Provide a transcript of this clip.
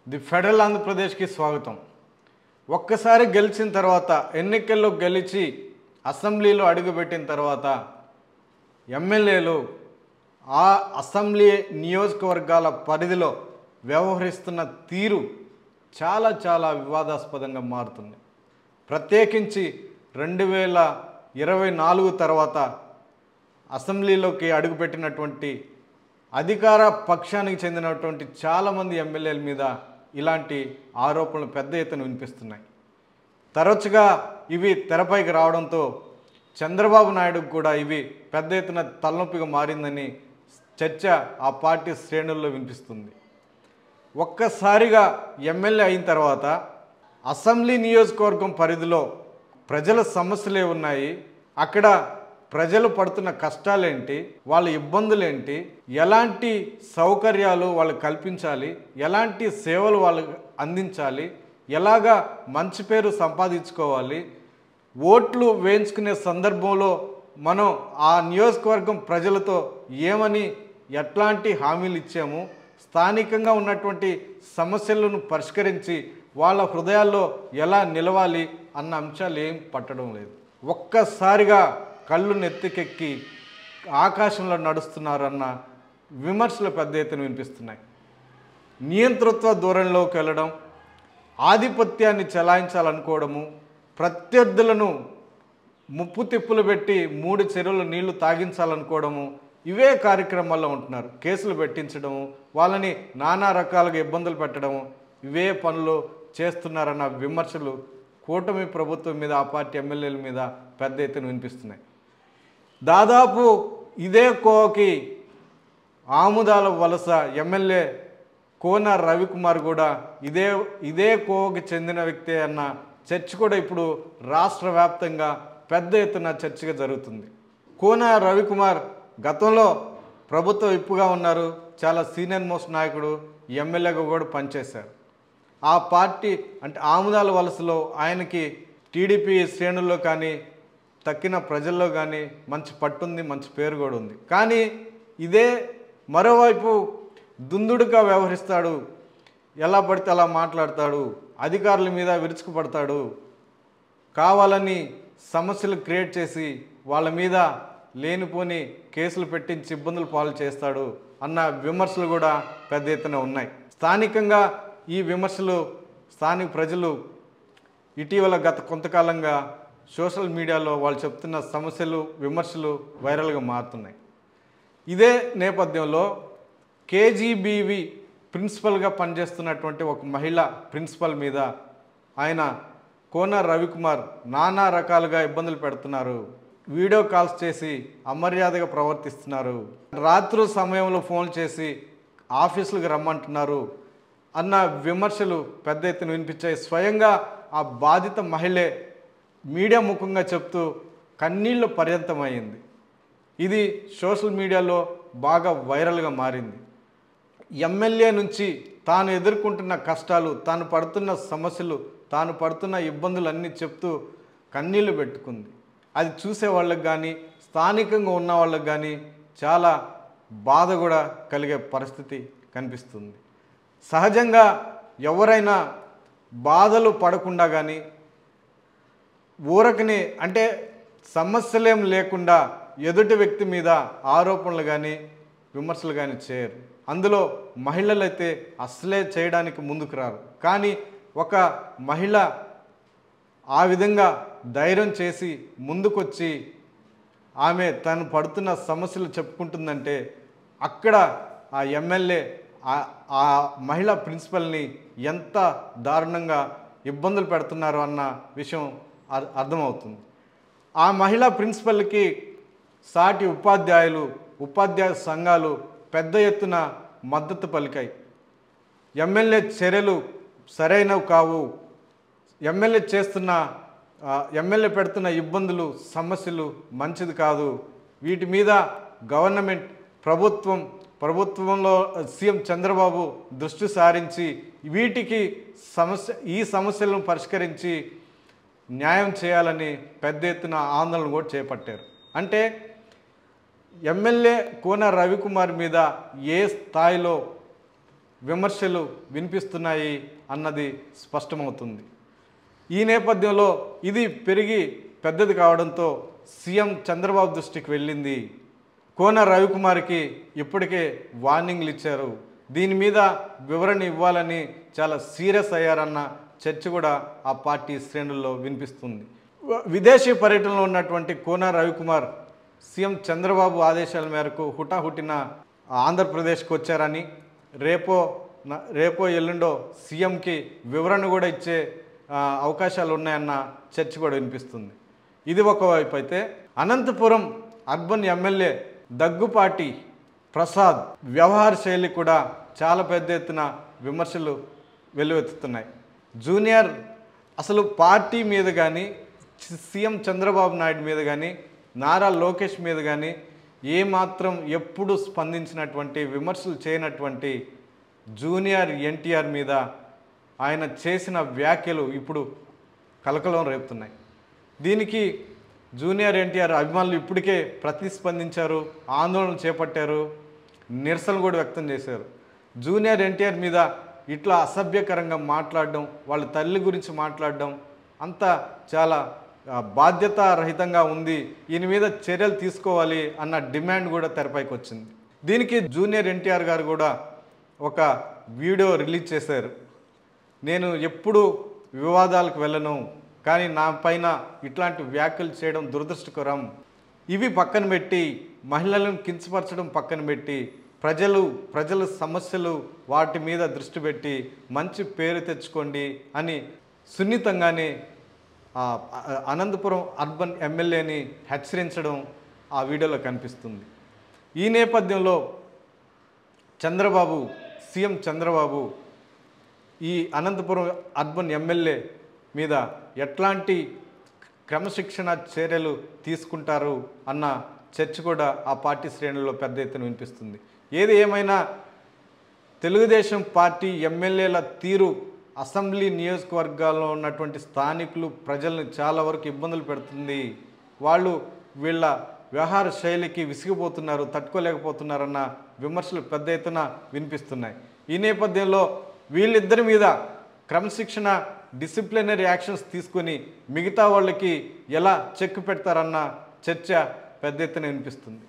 The federal ఆంధ్రప్రదేశ్కి స్వాగతం. ఒక్కసారి గెలిచిన తర్వాత ఎన్నికల్లో గెలిచి అసెంబ్లీలో అడుగుపెట్టిన తర్వాత ఎమ్మెల్యేలు ఆ అసెంబ్లీ నియోజకవర్గాల పరిధిలో వ్యవహరిస్తున్న తీరు చాలా వివాదాస్పదంగా మారుతుంది. ప్రత్యేకించి 2024 తర్వాత అసెంబ్లీలోకి అడుగుపెట్టినటువంటి అధికార పక్షానికి చెందినటువంటి చాలామంది ఎమ్మెల్యేల మీద ఇలాంటి ఆరోపణలు పెద్ద ఎత్తున వినిపిస్తున్నాయి. తరచుగా ఇవి తెరపైకి రావడంతో చంద్రబాబు నాయుడుకు కూడా ఇవి పెద్ద ఎత్తున తలనొప్పిగా మారిందని చర్చ ఆ పార్టీ శ్రేణుల్లో వినిపిస్తుంది. ఒక్కసారిగా ఎమ్మెల్యే అయిన తర్వాత అసెంబ్లీ నియోజకవర్గం పరిధిలో ప్రజల సమస్యలే ఉన్నాయి, అక్కడ ప్రజలు పడుతున్న కష్టాలేంటి, వాళ్ళ ఇబ్బందులేంటి, ఎలాంటి సౌకర్యాలు వాళ్ళకు కల్పించాలి, ఎలాంటి సేవలు వాళ్ళకు అందించాలి, ఎలాగా మంచి పేరు సంపాదించుకోవాలి, ఓట్లు వేయించుకునే సందర్భంలో మనం ఆ నియోజకవర్గం ప్రజలతో ఏమని ఎట్లాంటి హామీలు ఇచ్చాము, స్థానికంగా ఉన్నటువంటి సమస్యలను పరిష్కరించి వాళ్ళ హృదయాల్లో ఎలా నిలవాలి అన్న అంశాలు ఏం పట్టడం లేదు. ఒక్కసారిగా కళ్ళు నెత్తికెక్కి ఆకాశంలో నడుస్తున్నారన్న విమర్శలు పెద్ద ఎత్తున వినిపిస్తున్నాయి. నియంతృత్వ ధోరణిలోకి వెళ్ళడం, ఆధిపత్యాన్ని చెలాయించాలనుకోవడము, ప్రత్యర్థులను ముప్పు తిప్పులు పెట్టి 3 చెరువుల నీళ్లు తాగించాలనుకోవడము, ఇవే కార్యక్రమాల్లో ఉంటున్నారు. కేసులు పెట్టించడము, వాళ్ళని నానా రకాలుగా ఇబ్బందులు పెట్టడము, ఇవే పనులు చేస్తున్నారన్న విమర్శలు కూటమి ప్రభుత్వం మీద, ఆ పార్టీ ఎమ్మెల్యేల మీద పెద్ద ఎత్తున వినిపిస్తున్నాయి. దాదాపు ఇదే కోకి ఆముదాల వలస ఎమ్మెల్యే కోన రవికుమార్ కూడా ఇదే కోకి చెందిన వ్యక్తి అన్న చర్చ కూడా ఇప్పుడు రాష్ట్ర వ్యాప్తంగా పెద్ద ఎత్తున చర్చగా జరుగుతుంది. కోన రవికుమార్ గతంలో ప్రభుత్వ విప్పుగా ఉన్నారు, చాలా సీనియర్ మోస్ట్ నాయకుడు, ఎమ్మెల్యేగా కూడా పనిచేశారు. ఆ పార్టీ అంటే ఆముదాల వలసలో ఆయనకి టీడీపీ శ్రేణుల్లో కానీ తక్కిన ప్రజల్లో కానీ మంచి పట్టుంది, మంచి పేరు కూడా ఉంది. కానీ ఇదే మరోవైపు దుందుడుగా వ్యవహరిస్తాడు, ఎలా పడితే అలా మాట్లాడతాడు, అధికారుల మీద విరుచుకుపడతాడు, కావాలని సమస్యలు క్రియేట్ చేసి వాళ్ళ మీద లేనిపోని కేసులు పెట్టించి ఇబ్బందులు పాలు చేస్తాడు అన్న విమర్శలు కూడా పెద్ద ఎత్తున ఉన్నాయి. స్థానికంగా ఈ విమర్శలు స్థానిక ప్రజలు ఇటీవల గత కొంతకాలంగా సోషల్ మీడియాలో వాళ్ళు చెప్తున్న సమస్యలు, విమర్శలు వైరల్గా మారుతున్నాయి. ఇదే నేపథ్యంలో కేజీబీవి ప్రిన్సిపల్గా పనిచేస్తున్నటువంటి ఒక మహిళ ప్రిన్సిపల్ మీద ఆయన కోన రవికుమార్ నానా రకాలుగా ఇబ్బందులు పెడుతున్నారు, వీడియో కాల్స్ చేసి అమర్యాదగా ప్రవర్తిస్తున్నారు, రాత్రి సమయంలో ఫోన్ చేసి ఆఫీసులకు రమ్మంటున్నారు అన్న విమర్శలు పెద్ద ఎత్తున వినిపించాయి. స్వయంగా ఆ బాధిత మహిళే మీడియా ముఖంగా చెప్తూ కన్నీళ్ళు పర్యంతమైంది. ఇది సోషల్ మీడియాలో బాగా వైరల్గా మారింది. ఎమ్మెల్యే నుంచి తాను ఎదుర్కొంటున్న కష్టాలు, తాను పడుతున్న సమస్యలు, తాను పడుతున్న ఇబ్బందులన్నీ చెప్తూ కన్నీళ్లు పెట్టుకుంది. అది చూసే వాళ్ళకి కానీ స్థానికంగా ఉన్న వాళ్ళకి కానీ చాలా బాధ కూడా కలిగే పరిస్థితి కనిపిస్తుంది. సహజంగా ఎవరైనా బాధలు పడకుండా కానీ ఊరకని అంటే సమస్యలేం లేకుండా ఎదుటి వ్యక్తి మీద ఆరోపణలు కానీ విమర్శలు కానీ చేయరు. అందులో మహిళలైతే అస్సలే చేయడానికి ముందుకు రారు. కానీ ఒక మహిళ ఆ విధంగా ధైర్యం చేసి ముందుకొచ్చి ఆమె తను పడుతున్న సమస్యలు చెప్పుకుంటుందంటే అక్కడ ఆ ఎమ్మెల్యే ఆ మహిళా ప్రిన్సిపల్ని ఎంత దారుణంగా ఇబ్బందులు పెడుతున్నారు అన్న విషయం అర్థమవుతుంది. ఆ మహిళా ప్రిన్సిపల్కి సాటి ఉపాధ్యాయ సంఘాలు పెద్ద ఎత్తున మద్దతు పలికాయి. ఎమ్మెల్యే చర్యలు సరైనవి కావు, ఎమ్మెల్యే పెడుతున్న ఇబ్బందులు, సమస్యలు మంచిది కాదు, వీటి మీద గవర్నమెంట్ ప్రభుత్వంలో సీఎం చంద్రబాబు దృష్టి సారించి వీటికి ఈ సమస్యలను పరిష్కరించి న్యాయం చేయాలని పెద్ద ఎత్తున ఆందోళన కూడా చేపట్టారు. అంటే ఎమ్మెల్యే కోన రవికుమార్ మీద ఏ స్థాయిలో విమర్శలు వినిపిస్తున్నాయి అన్నది స్పష్టమవుతుంది. ఈ నేపథ్యంలో ఇది పెరిగి పెద్దది కావడంతో సీఎం చంద్రబాబు దృష్టికి వెళ్ళింది. కోన రవికుమార్కి ఇప్పటికే వార్నింగ్లు ఇచ్చారు. దీని మీద వివరణ ఇవ్వాలని చాలా సీరియస్ అయ్యారన్న చర్చ కూడా ఆ పార్టీ శ్రేణుల్లో వినిపిస్తుంది. విదేశీ పర్యటనలో ఉన్నటువంటి కోన రవికుమార్ సీఎం చంద్రబాబు ఆదేశాల మేరకు హుటాహుటిన ఆంధ్రప్రదేశ్కి వచ్చారని రేపో ఎల్లుండో సీఎంకి వివరణ కూడా ఇచ్చే అవకాశాలు ఉన్నాయన్న చర్చ కూడా వినిపిస్తుంది. ఇది ఒకవైపు అయితే, అనంతపురం అర్బన్ ఎమ్మెల్యే దగ్గుపాటి ప్రసాద్ వ్యవహార శైలి కూడా చాలా పెద్ద ఎత్తున విమర్శలు వెల్లువెత్తుతున్నాయి. జూనియర్ అసలు పార్టీ మీద కానీ, సీఎం చంద్రబాబు నాయుడు మీద కానీ, నారా లోకేష్ మీద కానీ ఏమాత్రం ఎప్పుడు స్పందించినటువంటి, విమర్శలు చేయనటువంటి జూనియర్ ఎన్టీఆర్ మీద ఆయన చేసిన వ్యాఖ్యలు ఇప్పుడు కలకలం రేపుతున్నాయి. దీనికి జూనియర్ ఎన్టీఆర్ అభిమానులు ఇప్పటికే ప్రతిస్పందించారు, ఆందోళన చేపట్టారు, నిరసన కూడా వ్యక్తం చేశారు. జూనియర్ ఎన్టీఆర్ మీద ఇట్లా అసభ్యకరంగా మాట్లాడడం, వాళ్ళ తల్లి గురించి మాట్లాడడం అంతా చాలా బాధ్యతారహితంగా ఉంది, ఈయన మీద చర్యలు తీసుకోవాలి అన్న డిమాండ్ కూడా తెరపైకి వచ్చింది. దీనికి జూనియర్ ఎన్టీఆర్ గారు కూడా ఒక వీడియో రిలీజ్ చేశారు. నేను ఎప్పుడు వివాదాలకు వెళ్ళను, కానీ నా పైన ఇట్లాంటి వ్యాఖ్యలు చేయడం దురదృష్టకరం. ఇవి పక్కన పెట్టి, మహిళలను కించపరచడం పక్కన పెట్టి, ప్రజల సమస్యలు వాటి మీద దృష్టి పెట్టి మంచి పేరు తెచ్చుకోండి అని సున్నితంగానే అనంతపురం అర్బన్ ఎమ్మెల్యేని హెచ్చరించడం ఆ వీడియోలో కనిపిస్తుంది. ఈ నేపథ్యంలో సీఎం చంద్రబాబు ఈ అనంతపురం అర్బన్ ఎమ్మెల్యే మీద ఎట్లాంటి క్రమశిక్షణ చర్యలు తీసుకుంటారు అన్న చర్చ కూడా ఆ పార్టీ శ్రేణుల్లో పెద్ద ఎత్తున వినిపిస్తుంది. ఏది ఏమైనా తెలుగుదేశం పార్టీ ఎమ్మెల్యేల తీరు అసెంబ్లీ నియోజకవర్గాల్లో ఉన్నటువంటి స్థానికులు, ప్రజల్ని చాలా వరకు ఇబ్బందులు పెడుతుంది. వీళ్ళ వ్యవహార శైలికి విసిగిపోతున్నారు, తట్టుకోలేకపోతున్నారన్న విమర్శలు పెద్ద ఎత్తున వినిపిస్తున్నాయి. ఈ నేపథ్యంలో వీళ్ళిద్దరి మీద క్రమశిక్షణ, డిసిప్లినరీ యాక్షన్స్ తీసుకొని మిగతా వాళ్ళకి ఎలా చెక్ పెడతారన్న చర్చ పెద్ద ఎత్తున వినిపిస్తుంది.